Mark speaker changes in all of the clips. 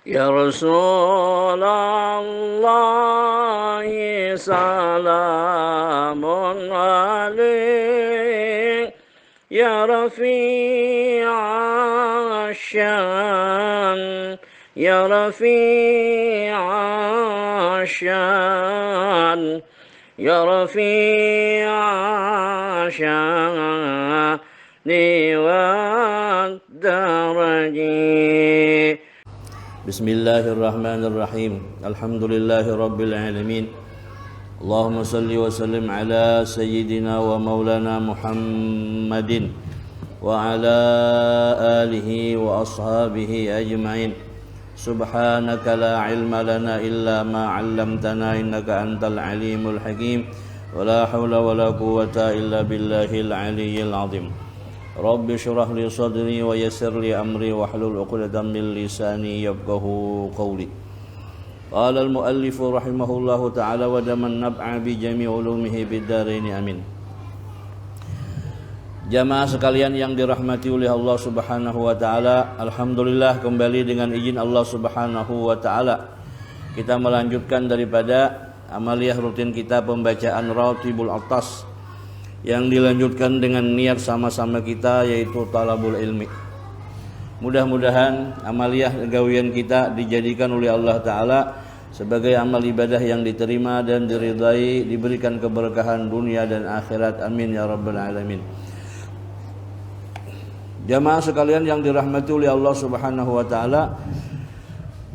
Speaker 1: Ya Rasulullah salamun alaik Ya Rafi'a syan Ya Rafi'a syan Ya Rafi'a syani wa daraji Bismillahirrahmanirrahim. Alhamdulillahirabbil alamin. Allahumma salli wa sallim ala sayyidina wa maulana Muhammadin wa ala alihi wa ashabihi ajmain. Subhanaka la ilma lana illa ma 'allamtana innaka antal alimul hakim. Wa la haula wa la quwwata illa billahil aliyyil azim. Rabbi syrah li sadri wa yassir li amri wahlul 'uqdatam min lisani yafqahu qawli. Qala al-muallif rahimahullahu ta'ala wa daman nab'a bi jami' ulumihi bid-dharain amin. Jamaah sekalian yang dirahmati oleh Allah Subhanahu wa taala, alhamdulillah kembali dengan izin Allah Subhanahu wa taala kita melanjutkan daripada amaliyah rutin kita pembacaan Ratibul Atas yang dilanjutkan dengan niat sama-sama kita yaitu talabul ilmi. Mudah-mudahan amaliyah gawian kita dijadikan oleh Allah Ta'ala sebagai amal ibadah yang diterima dan diridai, diberikan keberkahan dunia dan akhirat. Amin ya rabbal alamin. Jamaah sekalian yang dirahmati oleh Allah Subhanahu wa taala,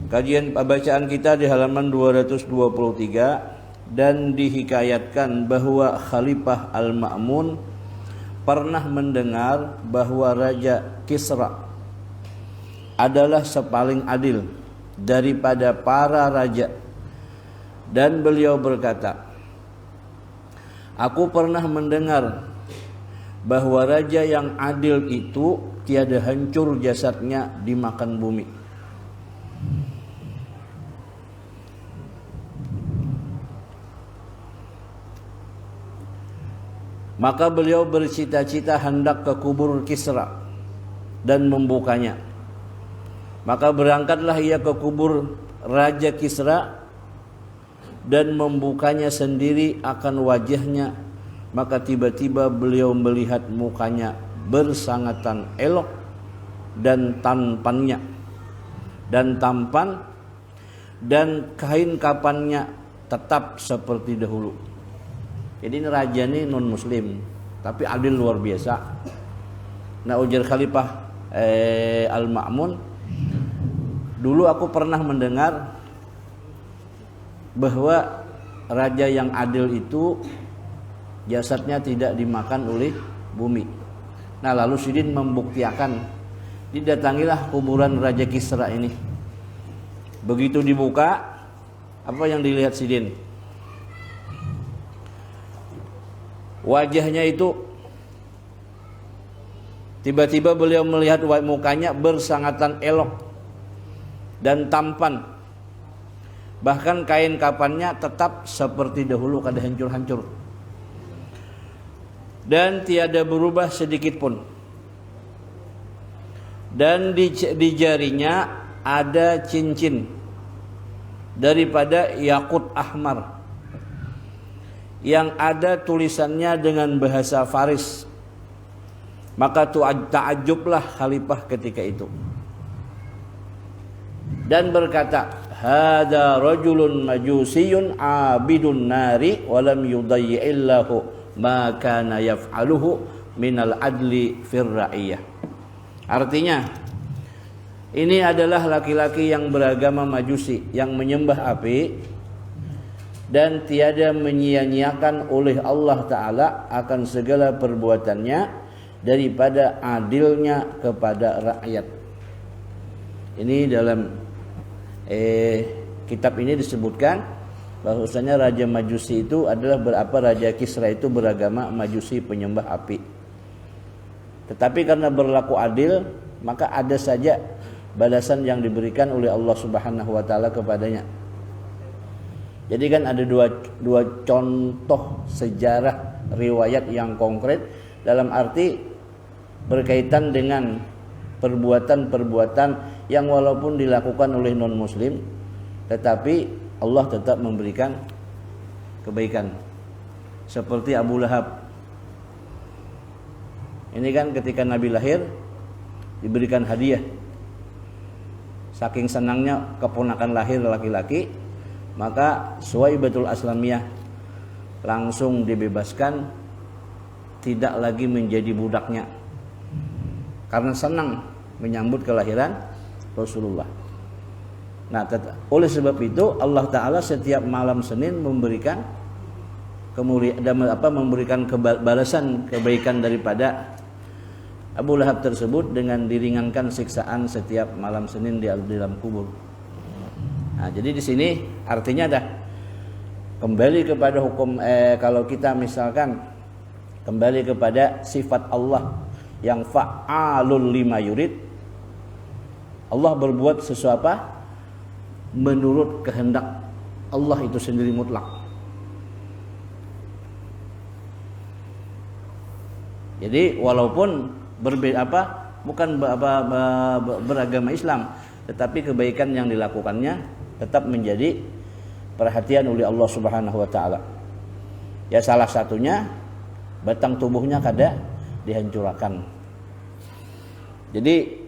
Speaker 1: kajian bacaan kita di halaman 223 dan dihikayatkan bahwa Khalifah Al-Ma'mun pernah mendengar bahwa Raja Kisra adalah sepaling adil daripada para raja, dan beliau berkata, aku pernah mendengar bahwa raja yang adil itu tiada hancur jasadnya dimakan bumi. Maka beliau bercita-cita hendak ke kubur Kisra dan membukanya. Maka berangkatlah ia ke kubur Raja Kisra dan membukanya sendiri akan wajahnya. Maka tiba-tiba beliau melihat mukanya bersangatan elok dan tampan, dan kain kapannya tetap seperti dahulu. Jadi ini raja ini non muslim tapi adil luar biasa. Nah, ujar Khalifah Al-Ma'mun, dulu aku pernah mendengar bahwa raja yang adil itu jasadnya tidak dimakan oleh bumi. Nah, lalu Sidin membuktikan, didatangilah kuburan Raja Kisra ini. Begitu dibuka, apa yang dilihat Sidin? Wajahnya itu tiba-tiba beliau melihat mukanya bersangatan elok dan tampan. Bahkan kain kapannya tetap seperti dahulu, kada hancur-hancur. Dan tiada berubah sedikit pun. Dan di jarinya ada cincin daripada yakut ahmar yang ada tulisannya dengan bahasa Faris. Maka ta'ajjublah Khalifah ketika itu dan berkata, hada rajulun majusiyun abidun nari walam yudayyi'illahu ma kana yaf'aluhu minal adli fir ra'iyah. Artinya, ini adalah laki-laki yang beragama Majusi yang menyembah api dan tiada menyia-nyiakan oleh Allah Ta'ala akan segala perbuatannya daripada adilnya kepada rakyat. Ini dalam kitab ini disebutkan bahwasanya Raja Majusi itu adalah Raja Kisra itu beragama Majusi penyembah api. Tetapi karena berlaku adil, maka ada saja balasan yang diberikan oleh Allah Subhanahu wa taala kepadanya. Jadi kan ada dua contoh sejarah riwayat yang konkret dalam arti berkaitan dengan perbuatan-perbuatan yang walaupun dilakukan oleh non muslim tetapi Allah tetap memberikan kebaikan. Seperti Abu Lahab. Ini kan ketika Nabi lahir diberikan hadiah. Saking senangnya keponakan lahir laki-laki, maka Suwaibatul Aslamiyah langsung dibebaskan, tidak lagi menjadi budaknya. Karena senang menyambut kelahiran Rasulullah. Nah, oleh sebab itu Allah Ta'ala setiap malam Senin memberikan memberikan balasan kebaikan daripada Abu Lahab tersebut dengan diringankan siksaan setiap malam Senin di dalam kubur. Nah, jadi di sini artinya dah kembali kepada hukum kalau kita misalkan kembali kepada sifat Allah yang fa'alul lima yurid. Allah berbuat sesuatu menurut kehendak Allah itu sendiri mutlak. Jadi walaupun bukan beragama Islam, tetapi kebaikan yang dilakukannya tetap menjadi perhatian oleh Allah Subhanahu wa taala. Ya salah satunya batang tubuhnya kada dihancurkan. Jadi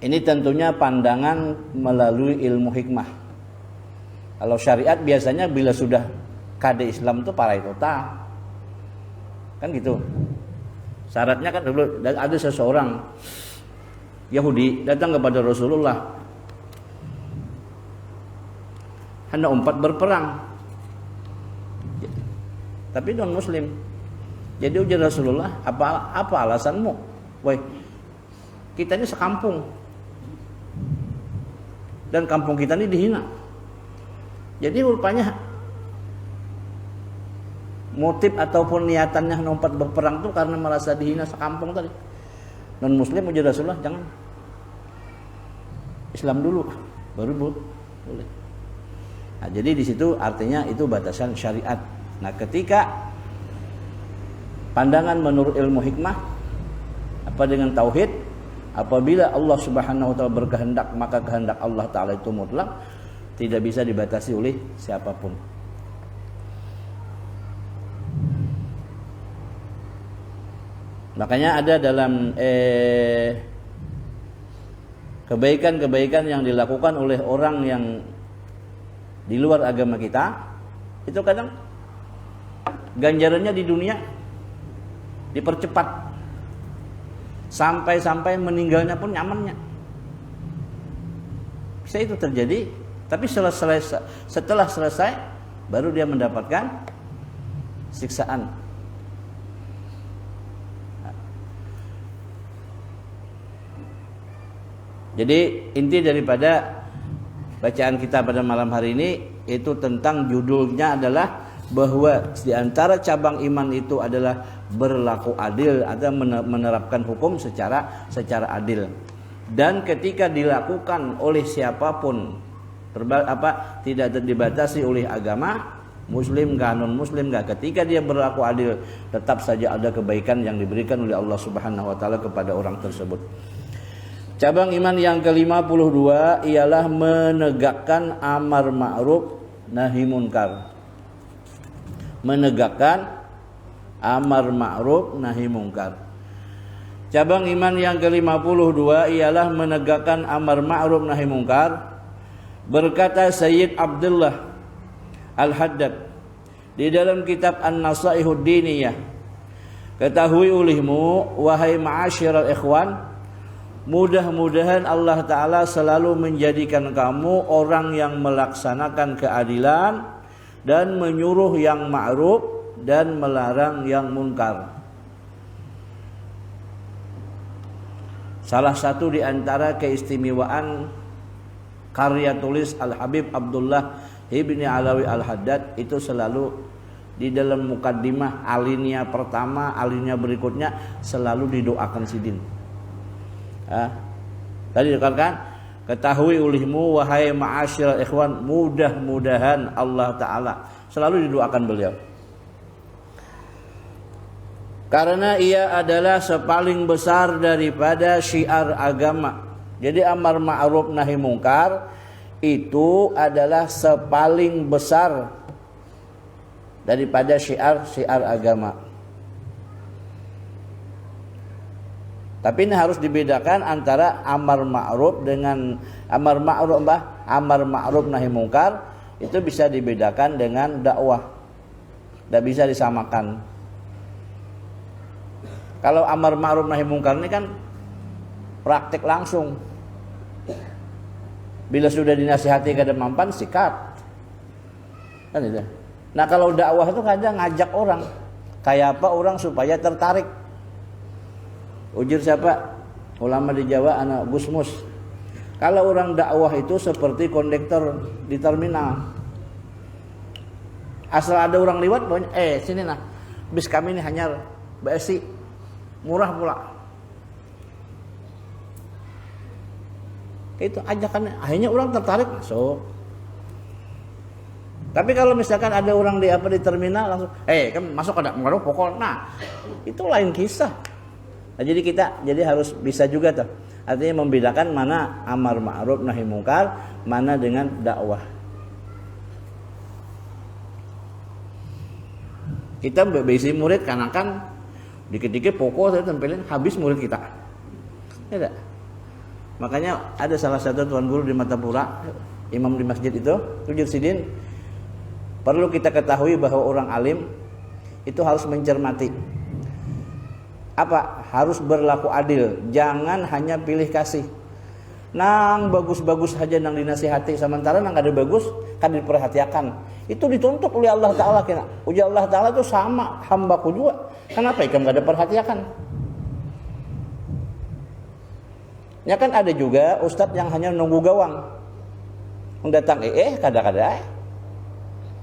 Speaker 1: ini tentunya pandangan melalui ilmu hikmah. Kalau syariat biasanya bila sudah kada Islam itu parai total. Kan gitu. Syaratnya kan dulu ada seseorang Yahudi datang kepada Rasulullah, hendak berperang, tapi non Muslim. Jadi ujar Rasulullah, apa alasanmu? Woi, kita ini sekampung dan kampung kita ini dihina. Jadi rupanya motif ataupun niatannya nompat berperang itu karena merasa dihina sekampung tadi. Non Muslim ujar Rasulullah, jangan, Islam dulu baru boleh. Nah, jadi di situ artinya itu batasan syariat. Nah, ketika pandangan menurut ilmu hikmah apa dengan tauhid, apabila Allah Subhanahu wa taala berkehendak, maka kehendak Allah taala itu mutlak, tidak bisa dibatasi oleh siapapun. Makanya ada dalam kebaikan-kebaikan yang dilakukan oleh orang yang di luar agama kita, itu kadang ganjarannya di dunia dipercepat sampai meninggalnya pun nyamannya. Bisa itu terjadi, tapi setelah selesai baru dia mendapatkan siksaan. Jadi inti daripada bacaan kita pada malam hari ini itu tentang judulnya adalah bahwa di antara cabang iman itu adalah berlaku adil atau menerapkan hukum secara adil. Dan ketika dilakukan oleh siapapun tidak dibatasi oleh agama, muslim kah non muslim kah, ketika dia berlaku adil tetap saja ada kebaikan yang diberikan oleh Allah Subhanahu wa taala kepada orang tersebut. Cabang iman yang ke-52 ialah menegakkan amar ma'ruf nahi munkar. Menegakkan amar ma'ruf nahi munkar. Cabang iman yang ke-52 ialah menegakkan amar ma'ruf nahi munkar. Berkata Sayyid Abdullah Al-Haddad di dalam kitab An-Nasaihud Diniyah, ketahui olehmu wahai ma'asyiral ikhwan, mudah-mudahan Allah Ta'ala selalu menjadikan kamu orang yang melaksanakan keadilan dan menyuruh yang ma'ruf dan melarang yang munkar. Salah satu di antara keistimewaan karya tulis Al-Habib Abdullah Ibni Alawi Al-Haddad itu selalu di dalam mukaddimah alinea pertama, alinea berikutnya selalu didoakan sidin. Tadi dikatakan ketahui olehmu wahai ma'asyiral ikhwan, mudah-mudahan Allah Ta'ala, selalu didoakan beliau. Karena ia adalah sepaling besar daripada syiar agama. Jadi amar ma'ruf nahi mungkar itu adalah sepaling besar daripada syiar agama. Tapi ini harus dibedakan antara amar ma'ruf dengan amar ma'ruf nahi mungkar, itu bisa dibedakan dengan dakwah. Tidak bisa disamakan. Kalau amar ma'ruf nahi mungkar ini kan praktik langsung. Bila sudah dinasihati kada mampan, sikat. Kan itu. Nah, kalau dakwah itu kadang ngajak orang. Kayak apa orang supaya tertarik. Ujar siapa? Ulama di Jawa, anak Gusmus. Kalau orang dakwah itu seperti kondektor di terminal. Asal ada orang lewat, sini nah. Bis kami ini hanya BSI. Murah pula. Itu ajakannya, akhirnya orang tertarik masuk. Tapi kalau misalkan ada orang di terminal langsung, kan masuk ada ngaruh pokok. Nah, itu lain kisah. Nah, jadi harus bisa juga tuh. Artinya membedakan mana amar ma'ruf nahi mungkar, mana dengan dakwah. Kita besi murid kanakan dikit-dikit pokok saya tempelin habis murid kita. Ya tak? Makanya ada salah satu tuan guru di Matapura, imam di masjid itu, Ujur Sidin, perlu kita ketahui bahwa orang alim itu harus mencermati. Apa? Harus berlaku adil, jangan hanya pilih kasih. Nang bagus-bagus saja nang dinasihati, sementara nang ada bagus kan diperhatikan. Itu dituntut oleh Allah Ta'ala. Ujar Allah Ta'ala itu sama hambaku juga. Kenapa ikam gak ada perhatikan? Ya kan ada juga ustadz yang hanya nunggu gawang. Mendatang kada-kada.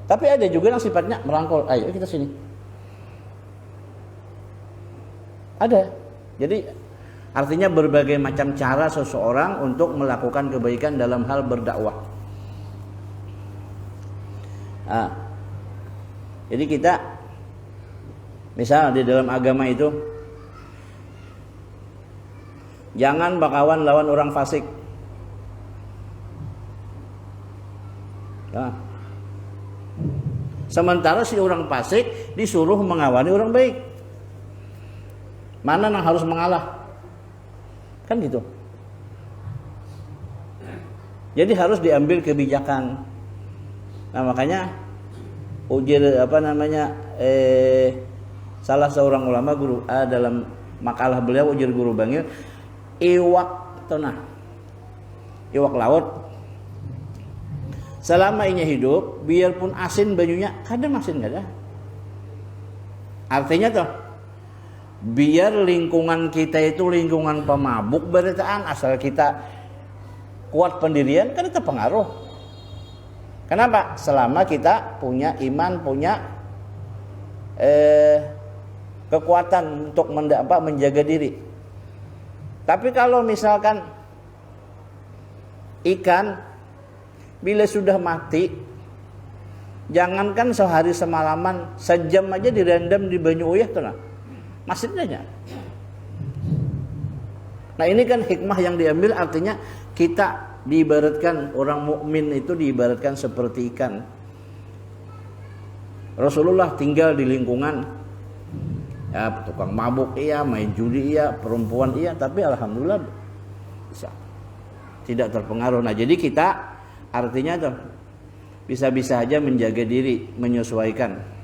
Speaker 1: Tapi ada juga yang sifatnya merangkul. Ayo kita sini. Ada. Jadi artinya berbagai macam cara seseorang untuk melakukan kebaikan dalam hal berdakwah. Nah, jadi kita misal di dalam agama itu jangan bakawan lawan orang fasik. Nah, sementara si orang fasik disuruh mengawani orang baik. Mana yang harus mengalah? Kan gitu. Jadi harus diambil kebijakan. Nah, makanya salah seorang ulama guru dalam makalah beliau ujar guru bangil iwak laut selama ini hidup biarpun asin banyunya kadang asin kada. Artinya tuh biar lingkungan kita itu lingkungan pemabuk beritaan, asal kita kuat pendirian kan itu pengaruh. Kenapa? Selama kita punya iman, punya kekuatan untuk menjaga diri. Tapi kalau misalkan ikan bila sudah mati, jangankan sehari semalaman, sejam aja direndam di banyu uyah tuh nah. Masih aja. Nah, ini kan hikmah yang diambil, artinya kita diibaratkan orang mukmin itu diibaratkan seperti ikan. Rasulullah tinggal di lingkungan ya tukang mabuk iya, main judi iya, perempuan iya, tapi alhamdulillah bisa tidak terpengaruh. Nah, jadi kita artinya tuh bisa-bisa aja menjaga diri, menyesuaikan.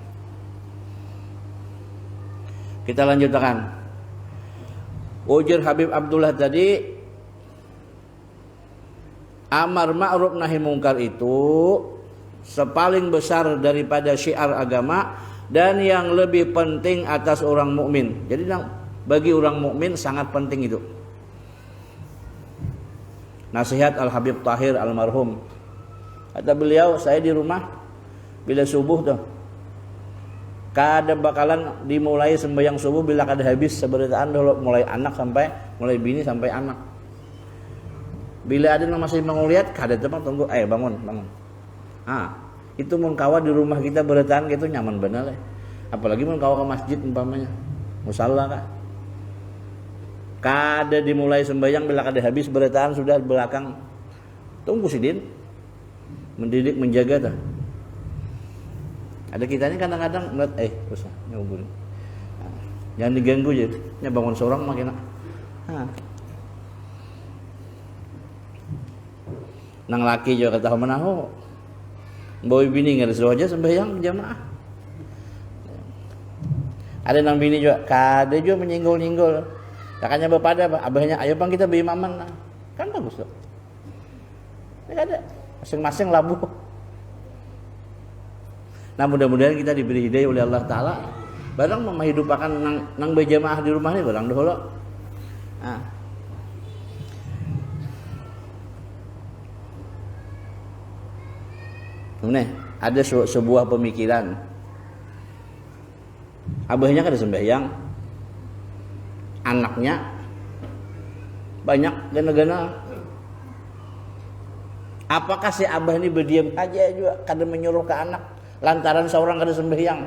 Speaker 1: Kita lanjutkan. Ujar Habib Abdullah tadi, amar ma'ruf nahi mungkar itu sepaling besar daripada syiar agama dan yang lebih penting atas orang mukmin. Jadi bagi orang mukmin sangat penting itu. Nasihat Al Habib Tahir almarhum. Kata beliau, saya di rumah bila subuh tuh kada bakalan dimulai sembahyang subuh bila kada habis seberitaan dulu, mulai bini sampai anak. Bila ada yang masih menguliat, kada tempat tunggu, bangun. Itu mun kawa di rumah kita bertahan gitu nyaman benar. Apalagi mun kawa ke masjid umpamanya. musalla kah? Kada dimulai sembahyang bila kada habis bertahan sudah belakang. Tunggu sidin. Mendidik menjaga dah. Ada kita ini kadang-kadang ngeliat usah nyubur. Jangan diganggu je. Nya bangun seorang makin nang laki juga kata menahu. Bawa bini ngada suruh aja sembahyang jamaah. Ada nang bini juga, kada juga menyinggol-nyinggol. Kakaknya bapak ada, abahnya, ayo bang kita berimaman. Kan bagus tuh. Tidak ada, masing-masing labu. Nah mudah-mudahan kita diberi hidayah oleh Allah Ta'ala. Barang menghidupakan nang berjamaah di rumah ini barang dahulu. Nih, ada sebuah pemikiran. Abahnya kada sembahyang, anaknya banyak gana-gana. Apakah si abah ini berdiam aja juga kada menyuruh ke anak lantaran seorang kada sembahyang?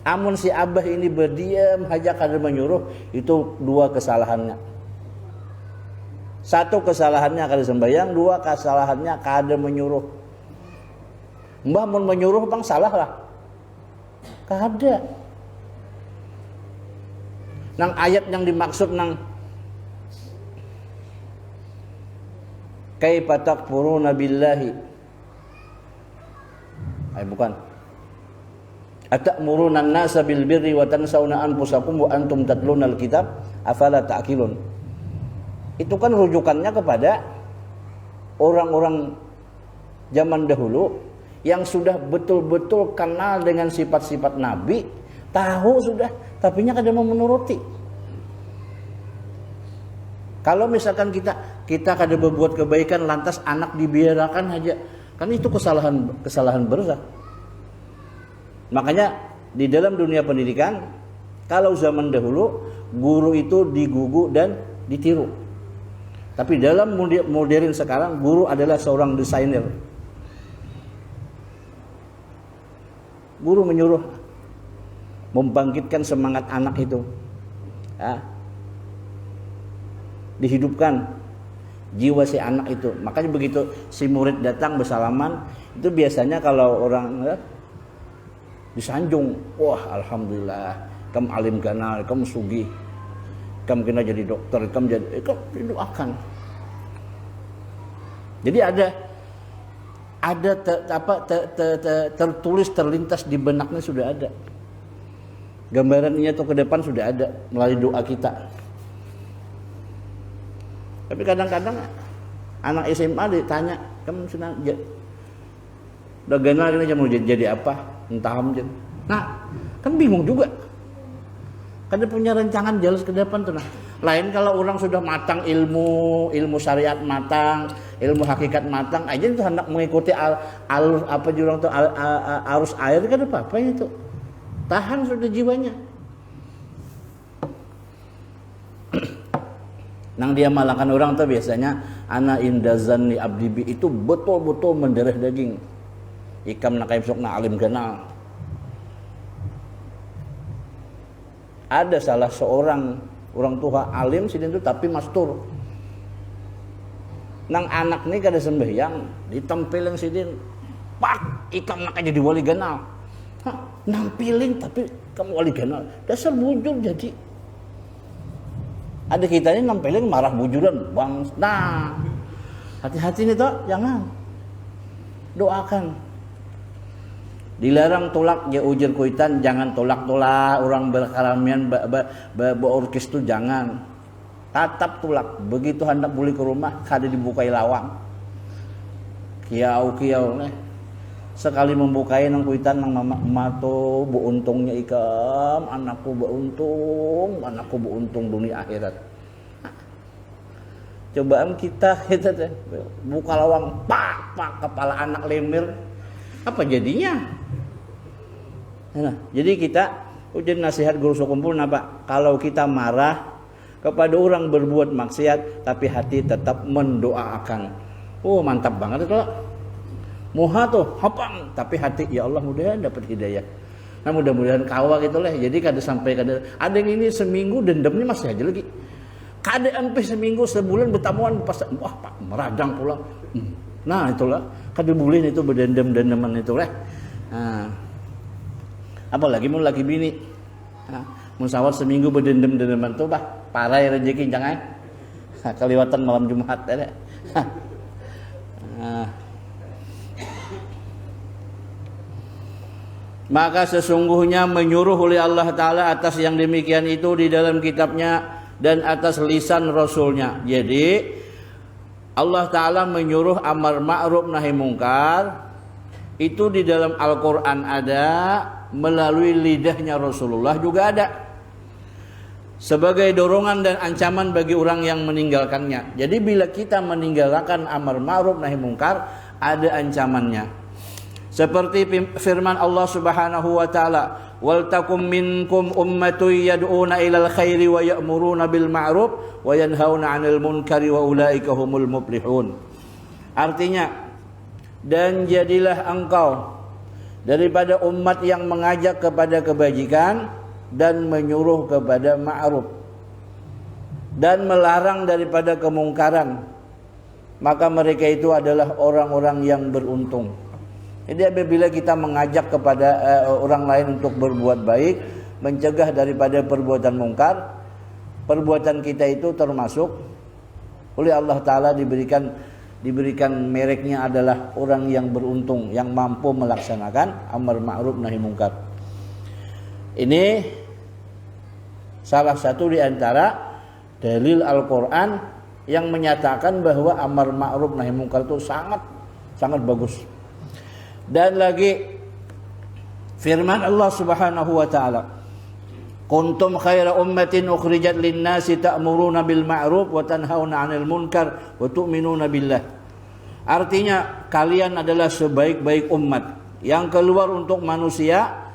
Speaker 1: Amun si abah ini berdiam aja kada menyuruh, itu dua kesalahannya. Satu kesalahannya kada sembahyang, dua kesalahannya kada menyuruh. Mbah mun menyuruh bang salah lah. Kada. Nang ayat yang dimaksud nang kaifa takfuruna billahi. Bukan. Atamuruna an-nasa bil birri wa tansawna anfusakum wa antum tatluna al-kitab afala ta'qilun. Itu kan rujukannya kepada orang-orang zaman dahulu yang sudah betul-betul kenal dengan sifat-sifat Nabi, tahu sudah, tapi nya kada mau menuruti. Kalau misalkan kita kada berbuat kebaikan lantas anak dibiarkan aja, kan itu kesalahan besar. Makanya di dalam dunia pendidikan, kalau zaman dahulu guru itu digugu dan ditiru. Tapi dalam modern sekarang guru adalah seorang desainer. Guru menyuruh membangkitkan semangat anak itu, dihidupkan jiwa si anak itu. Makanya begitu si murid datang bersalaman, itu biasanya kalau orang disanjung, wah alhamdulillah, kamu alim kenal, kamu sugih, kamu kena jadi dokter, kamu jadi, kamu didoakan. Jadi tertulis terlintas di benaknya sudah ada. Gambarannya atau ke depan sudah ada melalui doa kita. Tapi kadang-kadang anak SMA ditanya, kamu senang udah kenal ini mau jadi apa? Entah aja. Nah, kan bingung juga. Kan dia punya rancangan jelas ke depan tuh. Nah, lain kalau orang sudah matang ilmu syariat matang, ilmu hakikat matang, aja itu hendak mengikuti alur apa jurang tuh arus air kan apa itu. Tahan sudah jiwanya. Nang dia malahkan orang tuh biasanya ana indazanni abdibi itu betul-betul mendarah daging. Ikam nak kayak sok na alim kenal. Ada salah seorang orang tua alim sidin itu tapi mastur. Nang anak ni kada sembahyang ditempeleng sidin. Pak, ikam nak jadi wali ganal. Nampilin tapi kamu wali ganal. Dasar bujur jadi. Ada kita ini nampilin marah bujuran, bang. Nah, hati-hati nih toh, jangan. Doakan. Dilarang tolak ya ujir kuitan, jangan tolak-tolak orang berkaramian berorkes itu jangan. Tatap tolak. Begitu hendak buli ke rumah, kada dibukai lawang. Kiau nih. Sekali membukai nang kuitan nang mama to bu untungnya ikam, anakku beruntung dunia akhirat. Cobaan kita buka lawang pak kepala anak lemir, apa jadinya? Nah, jadi kita ujian nasihat guru sekumpul napa? Kalau kita marah kepada orang berbuat maksiat tapi hati tetap mendoakan. Oh, mantap banget itu. Moha tuh hapang tapi hati ya Allah mudah dapat hidayah.
Speaker 2: Nah mudah-mudahan kawa gitu lah. Jadi kada sampai ada yang ini seminggu dendamnya masih aja lagi. Kada sampai seminggu sebulan bertamuan pas wah Pak meradang pulang. Nah itulah kada boleh itu berdendam-dendaman itu lah. Nah, apalagi mau lagi bini. Nah, musawat seminggu berdendam-dendaman tuh bah parah rezeki jangan. Nah, kelewatan malam Jumat ada. Maka sesungguhnya menyuruh oleh Allah Ta'ala atas yang demikian itu di dalam kitabnya dan atas lisan Rasulnya. Jadi Allah Ta'ala menyuruh amar ma'ruf nahi mungkar itu di dalam Al-Quran ada, melalui lidahnya Rasulullah juga ada, sebagai dorongan dan ancaman bagi orang yang meninggalkannya. Jadi bila kita meninggalkan amar ma'ruf nahi mungkar ada ancamannya. Seperti firman Allah Subhanahu wa taala, "Wal takum minkum ummatun yad'una ilal khairi wa ya'muruna bil ma'ruf wa yanhauna 'anil munkari wa ulaika humul muflihun." Artinya, dan jadilah engkau daripada umat yang mengajak kepada kebajikan dan menyuruh kepada ma'ruf dan melarang daripada kemungkaran, maka mereka itu adalah orang-orang yang beruntung. Jadi apabila kita mengajak kepada orang lain untuk berbuat baik, mencegah daripada perbuatan mungkar, perbuatan kita itu termasuk oleh Allah Ta'ala diberikan mereknya adalah orang yang beruntung, yang mampu melaksanakan amar ma'ruf nahi mungkar. Ini salah satu di antara dalil Al-Quran yang menyatakan bahwa amar ma'ruf nahi mungkar itu sangat bagus. Dan lagi firman Allah Subhanahu wa taala, "Kuntum khaira ummatin ukhrijat lin-nasi ta'muruna bil ma'ruf wa tanhauna 'anil munkar wa tu'minuna billah." Artinya kalian adalah sebaik-baik umat yang keluar untuk manusia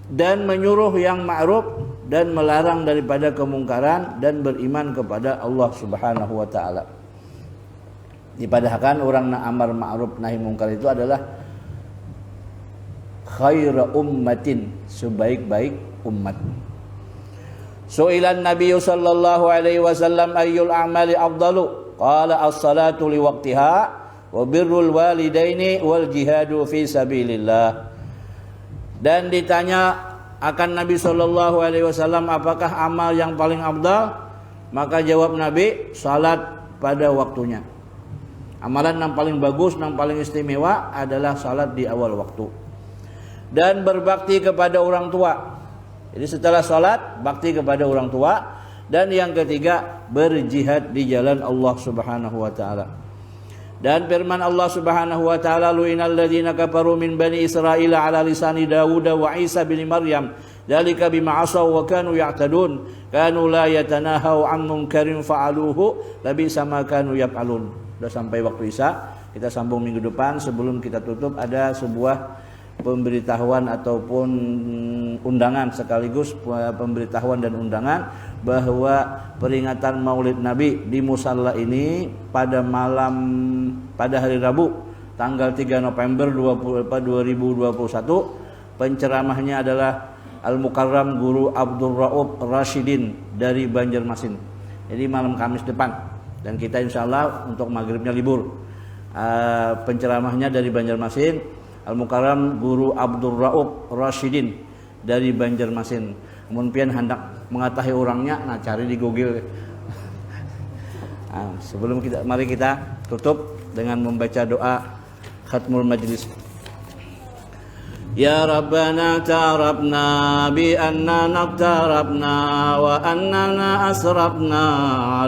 Speaker 2: dan menyuruh yang ma'ruf dan melarang daripada kemungkaran dan beriman kepada Allah Subhanahu wa taala. Dipadahkan orang amar ma'ruf nahi mungkar itu adalah khaira ummatin, sebaik-baik umat. Su'ilan Nabi sallallahu alaihi wasallam ayyul a'mali afdalu? Qala as-salatu li waqtiha wa birrul walidaini wal jihadu fi sabilillah. Dan ditanya akan Nabi sallallahu alaihi wasallam apakah amal yang paling afdal? Maka jawab Nabi, salat pada waktunya. Amalan yang paling bagus, yang paling istimewa adalah salat di awal waktu. Dan berbakti kepada orang tua. Jadi setelah salat, bakti kepada orang tua. Dan yang ketiga, berjihad di jalan Allah Subhanahu wa taala. Dan firman Allah Subhanahu wa taala, "Lu'inal ladzina kafaru min bani Israil ala lisani Dawud wa Isa bin Maryam, dzalika bima asaw wa kanu ya'tadun, kanu la yatanahau 'an munkarin fa'aluhu, labisa ma kanu yaf'alun." Sudah sampai waktu Isya, kita sambung minggu depan. Sebelum kita tutup ada sebuah pemberitahuan ataupun undangan, sekaligus pemberitahuan dan undangan bahwa peringatan Maulid Nabi di musalla ini pada hari Rabu tanggal 3 November 2021, penceramahnya adalah Al-Mukarram Guru Abdul Rauf Rasyidin dari Banjarmasin. Jadi malam Kamis depan. Dan kita insya Allah untuk maghribnya libur. Penceramahnya dari Banjarmasin, Al-Mukarram Guru Abdul Rauf Rasyidin dari Banjarmasin. Mungkin hendak mengetahui orangnya, nah cari di Google. Sebelum mari kita tutup dengan membaca doa khatmul majlis. Ya Rabbana ta'arabna bi anna naqtarabna wa annana asrabna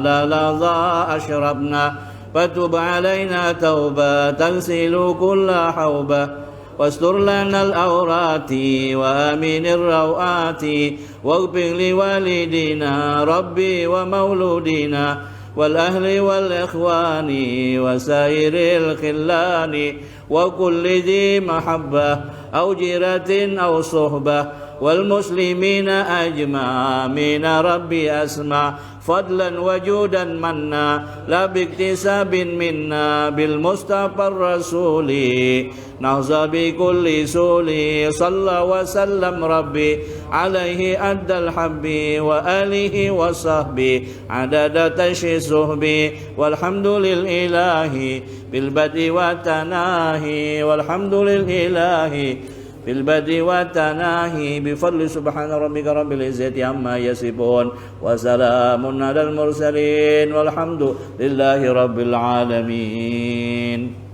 Speaker 2: ala ladha ashrabna fatub alaina taubatan silu kulla hawba wastur lana al-awrati wa aminir rawati waghfir li walidina rabbi wa mauludina wal ahli wal ikhwani wa sairil khillani wa kulli dhi mahabbah أو جيرة أو صحبة والمسلمين أجمعين ربي أسمع فضلا وجودا منا لا باكتساب منا بالمصطفى الرسول نهضى بكل سول صلى وسلم ربي عليه أدى الحب وآله وصحبه عدد تشي صحبي والحمد للإله بالبدء والتناهي والحمد للإله بالبدء والتناهي بفضل سبحان ربك رب العزة عما يصفون وسلام على المرسلين والحمد لله رب العالمين.